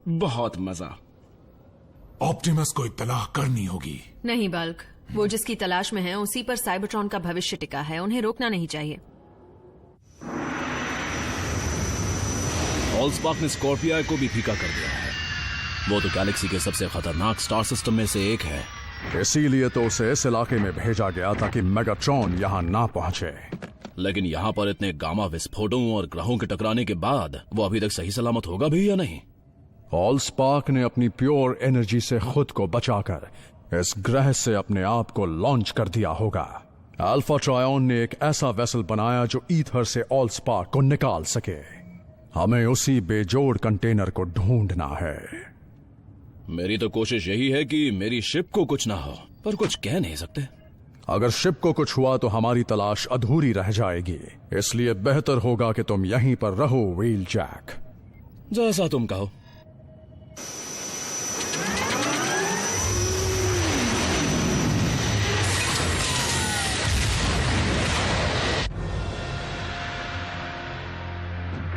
बहुत मजा। ऑप्टिमस को इत्तला करनी होगी। नहीं बल्क, वो जिसकी तलाश में है उसी पर साइबरट्रॉन का भविष्य टिका है, उन्हें रोकना नहीं चाहिए। ऑलस्पार्क ने स्कॉर्पिया को भी फीका कर दिया है। वो तो गैलेक्सी के सबसे खतरनाक स्टार सिस्टम में से एक है। इसीलिए तो उसे इस इलाके में भेजा गया ताकि मेगाट्रॉन यहाँ ना पहुंचे। लेकिन यहाँ पर इतने गामा विस्फोटों और ग्रहों के टकराने के बाद वो अभी तक सही सलामत होगा भी या नहीं? ऑलस्पार्क ने अपनी प्योर एनर्जी से खुद को बचाकर इस ग्रह से अपने आप को लॉन्च कर दिया होगा। अल्फा ट्रायन ने एक ऐसा वेसल बनाया जो ईथर से ऑलस्पार्क को निकाल सके। हमें उसी बेजोड़ कंटेनर को ढूंढना है। मेरी तो कोशिश यही है कि मेरी शिप को कुछ ना हो, पर कुछ कह नहीं सकते। अगर शिप को कुछ हुआ तो हमारी तलाश अधूरी रह जाएगी, इसलिए बेहतर होगा कि तुम यहीं पर रहो व्हील जैक। जैसा तुम कहो।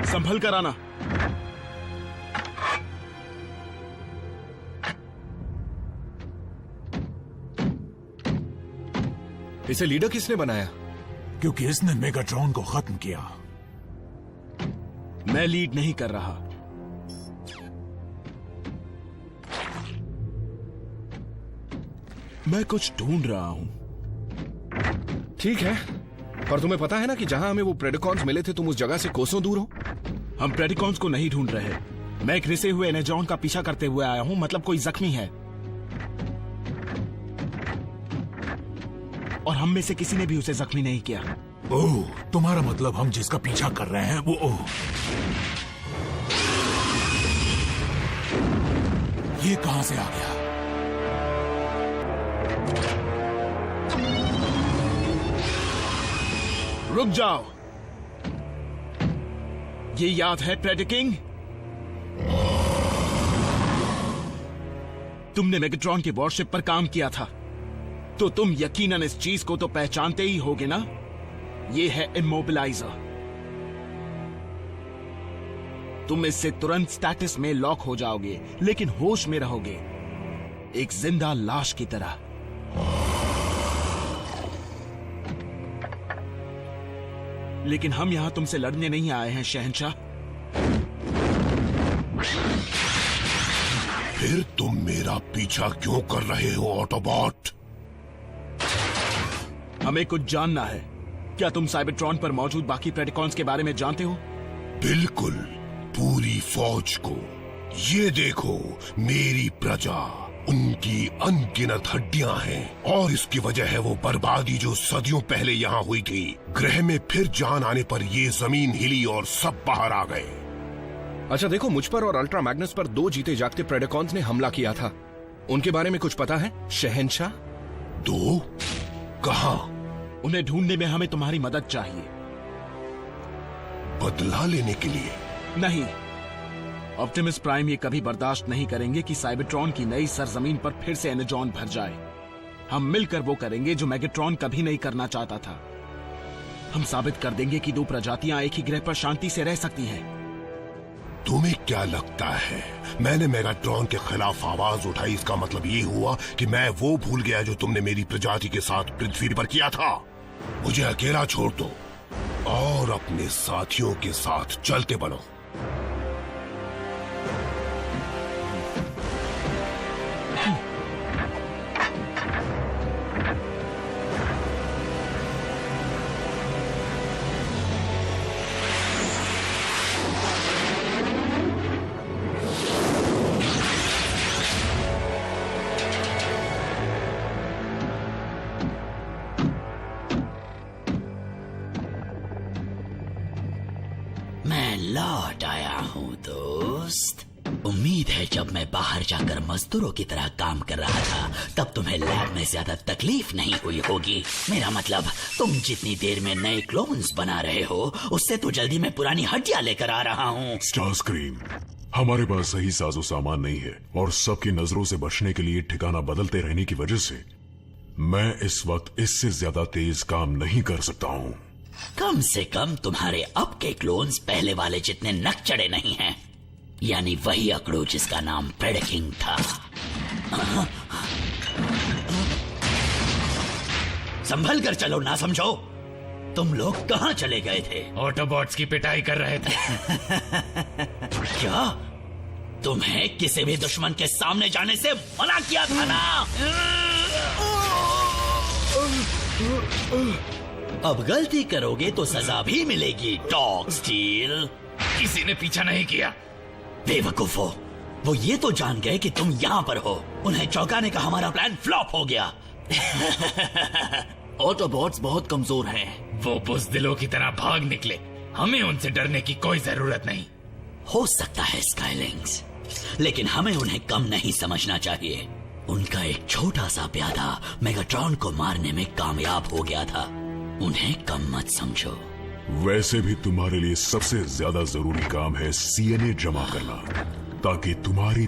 संभल कर आना। इसे लीडर किसने बनाया? क्योंकि इसने मेगाट्रॉन को खत्म किया। मैं लीड नहीं कर रहा। मैं कुछ ढूंढ रहा हूं। ठीक है, पर तुम्हें पता है ना कि जहां हमें वो प्रेडिकॉन्स मिले थे तुम उस जगह से कोसों दूर हो। हम प्रेडिकॉन्स को नहीं ढूंढ रहे। मैं एक रिसे हुए एनर्जॉन का पीछा करते हुए आया हूं, मतलब कोई जख्मी है और हम में से किसी ने भी उसे जख्मी नहीं किया। ओह, तुम्हारा मतलब हम जिसका पीछा कर रहे हैं वो ये कहां से आ गया? रुक जाओ। ये याद है प्रेडिकिंग? तुमने मेगाट्रॉन के वॉरशिप पर काम किया था, तो तुम यकीनन इस चीज को तो पहचानते ही होगे ना। ये है इमोबिलाइजर। तुम इससे तुरंत स्टेटस में लॉक हो जाओगे, लेकिन होश में रहोगे, एक जिंदा लाश की तरह। लेकिन हम यहां तुमसे लड़ने नहीं आए हैं शहंशाह। फिर तुम मेरा पीछा क्यों कर रहे हो ऑटोबॉट? हमें कुछ जानना है। क्या तुम साइबरट्रॉन पर मौजूद बाकी प्रेडिकॉन्स के बारे में जानते हो? बिल्कुल, पूरी फौज को। ये देखो, मेरी प्रजा, उनकी अनगिनत हड्डियां हैं और इसकी वजह है वो बर्बादी जो सदियों पहले यहाँ हुई थी। ग्रह में फिर जान आने पर ये जमीन हिली और सब बाहर आ गए। अच्छा देखो, मुझ पर और अल्ट्रा मैग्नस पर 2 जीते जागते प्रेडिकॉन्स ने हमला किया था। उनके बारे में कुछ पता है शहंशाह? 2? कहां? उन्हें ढूंढने में हमें तुम्हारी मदद चाहिए। बदला लेने के लिए? नहीं, ऑप्टिमस प्राइम ये कभी बर्दाश्त नहीं करेंगे कि साइबरट्रॉन की नई सरजमीन पर फिर से एनर्जॉन भर जाए। हम मिलकर वो करेंगे जो मेगाट्रॉन कभी नहीं करना चाहता था। हम साबित कर देंगे कि 2 प्रजातियां एक ही ग्रह पर शांति से रह सकती हैं। तुम्हें क्या लगता है मैंने मेगाट्रॉन के खिलाफ आवाज उठाई, इसका मतलब ये हुआ कि मैं वो भूल गया जो तुमने मेरी प्रजाति के साथ पृथ्वी पर किया था? मुझे अकेला छोड़ दो और अपने साथियों के साथ चलते बनो। लौट आया हूँ दोस्त। उम्मीद है जब मैं बाहर जाकर मजदूरों की तरह काम कर रहा था तब तुम्हें लैब में ज्यादा तकलीफ नहीं हुई होगी। मेरा मतलब, तुम जितनी देर में नए क्लोन्स बना रहे हो उससे तो जल्दी मैं पुरानी हड्डियां लेकर आ रहा हूँ। स्टारस्क्रीम, हमारे पास सही साजो सामान नहीं है और सबकी नजरों से बचने के लिए ठिकाना बदलते रहने की वजह से मैं इस वक्त इससे ज्यादा तेज काम नहीं कर सकता हूँ। कम से कम तुम्हारे अब के क्लोन्स पहले वाले जितने नकचड़े नहीं हैं। यानी वही अकड़ू जिसका नाम प्रेडकिंग था। संभल कर चलो, ना समझो। तुम लोग कहाँ चले गए थे? ऑटोबॉट्स की पिटाई कर रहे थे। क्या तुम्हें किसी भी दुश्मन के सामने जाने से मना किया था ना? अब गलती करोगे तो सजा भी मिलेगी, डॉग स्टील। किसी ने पीछा नहीं किया। बेवकूफो, वो ये तो जान गए कि तुम यहाँ पर हो। उन्हें चौंकाने का हमारा प्लान फ्लॉप हो गया। ऑटोबॉट्स बहुत कमजोर हैं। वो बुज़दिलों की तरह भाग निकले। हमें उनसे डरने की कोई जरूरत नहीं। हो सकता है स्काईलिंग्स, लेकिन हमें उन्हें कम नहीं समझना चाहिए। उनका एक छोटा सा प्यादा मेगाट्रॉन को मारने में कामयाब हो गया था। उन्हें कम मत समझो। वैसे भी तुम्हारे लिए सबसे ज्यादा जरूरी काम है सीएनए जमा करना, ताकि तुम्हारी